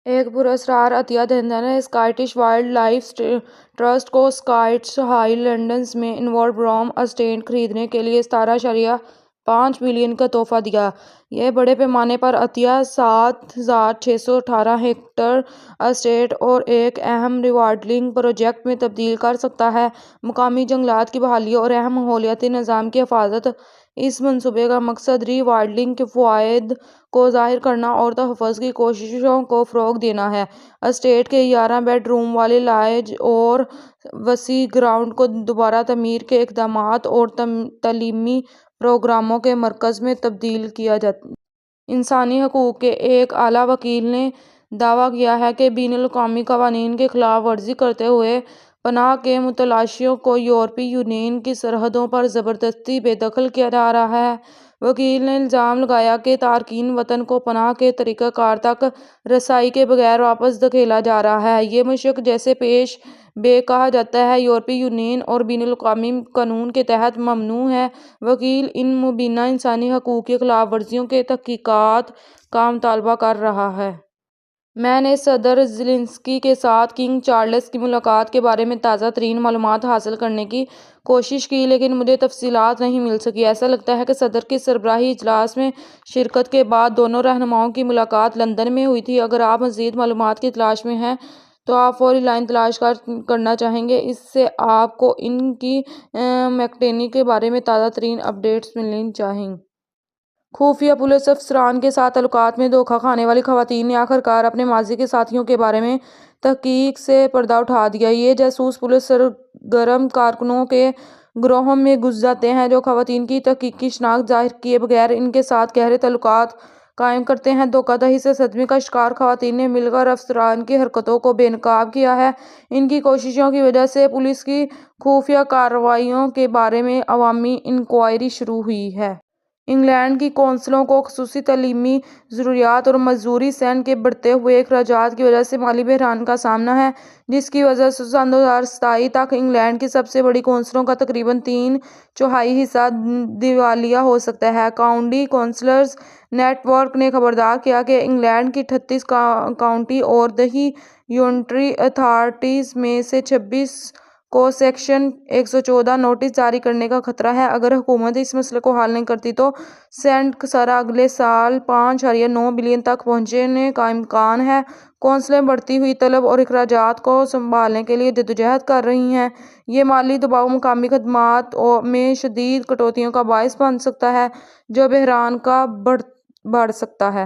ایک پراسرار عطیہ دہندہ نے اسکاٹش وائلڈ لائف ٹرسٹ کو اسکاٹس ہائی لینڈز میں انوربروم اسٹیٹ خریدنے کے لیے 17.5 ملین کا تحفہ دیا۔ یہ بڑے پیمانے پر عطیہ 7,618 ہیکٹر اسٹیٹ کو ایک اہم ریوالڈنگ پروجیکٹ میں تبدیل کر سکتا ہے۔ مقامی جنگلات کی بحالی اور اہم ماحولیاتی نظام کی حفاظت۔ اس منصوبے کا مقصد ری وائلڈنگ کے فوائد کو ظاہر کرنا اور تحفظ کی کوششوں کو فروغ دینا ہے۔ اسٹیٹ کے 11 بیڈ روم والے لاج اور وسیع گراؤنڈ کو دوبارہ تعمیر کے اقدامات اور تعلیمی پروگراموں کے مرکز میں تبدیل کیا جائے گا۔ انسانی حقوق کے ایک اعلیٰ وکیل نے دعویٰ کیا ہے کہ بین الاقوامی قوانین کی خلاف ورزی کرتے ہوئے پناہ کے متلاشیوں کو یورپی یونین کی سرحدوں پر زبردستی بے دخل کیا جا رہا ہے۔ وکیل نے الزام لگایا کہ تارکین وطن کو پناہ کے طریقہ کار تک رسائی کے بغیر واپس دھکیلا جا رہا ہے۔ یہ مشق جسے پیش بے کہا جاتا ہے، یورپی یونین اور بین الاقوامی قانون کے تحت ممنوع ہے۔ وکیل ان مبینہ انسانی حقوق کی خلاف ورزیوں کی تحقیقات کا مطالبہ کر رہا ہے۔ میں نے صدر زیلنسکی کے ساتھ کنگ چارلس کی ملاقات کے بارے میں تازہ ترین معلومات حاصل کرنے کی کوشش کی، لیکن مجھے تفصیلات نہیں مل سکیں۔ ایسا لگتا ہے کہ صدر کی سربراہی اجلاس میں شرکت کے بعد دونوں رہنماؤں کی ملاقات لندن میں ہوئی تھی۔ اگر آپ مزید معلومات کی تلاش میں ہیں تو آپ فوری لائن تلاش کرنا چاہیں گے۔ اس سے آپ کو ان کی میکٹینی کے بارے میں تازہ ترین اپ ڈیٹس ملنی چاہئیں۔ خفیہ پولیس افسران کے ساتھ تعلقات میں دھوکہ کھانے والی خواتین نے آخرکار اپنے ماضی کے ساتھیوں کے بارے میں تحقیق سے پردہ اٹھا دیا۔ یہ جاسوس پولیس سرگرم کارکنوں کے گروہوں میں گھس جاتے ہیں جو خواتین کی حقیقی شناخت ظاہر کیے بغیر ان کے ساتھ گہرے تعلقات قائم کرتے ہیں۔ دھوکہ دہی سے صدمے کا شکار خواتین نے مل کر افسران کی حرکتوں کو بے نقاب کیا ہے۔ ان کی کوششوں کی وجہ سے پولیس کی خفیہ کارروائیوں کے بارے میں عوامی انکوائری شروع ہوئی ہے۔ انگلینڈ کی کونسلوں کو خصوصی تعلیمی ضروریات اور مزدوری سن کے بڑھتے ہوئے اخراجات کی وجہ سے مالی بحران کا سامنا ہے، جس کی وجہ سے سن 2027 تک انگلینڈ کی سب سے بڑی کونسلوں کا تقریباً 3/4 حصہ دیوالیہ ہو سکتا ہے۔ کاؤنٹی کونسلز نیٹ ورک نے خبردار کیا کہ انگلینڈ کی 38 کاؤنٹی اور دیہی یونٹری اتھارٹیز میں سے 26 کو سیکشن 114 نوٹس جاری کرنے کا خطرہ ہے۔ اگر حکومت اس مسئلے کو حل نہیں کرتی تو سینٹ خسارہ اگلے سال 5.9 بلین تک پہنچنے کا امکان ہے۔ کونسلیں بڑھتی ہوئی طلب اور اخراجات کو سنبھالنے کے لیے جدوجہد کر رہی ہیں۔ یہ مالی دباؤ مقامی خدمات میں شدید کٹوتیوں کا باعث بن سکتا ہے، جو بحران کو بڑھا سکتا ہے۔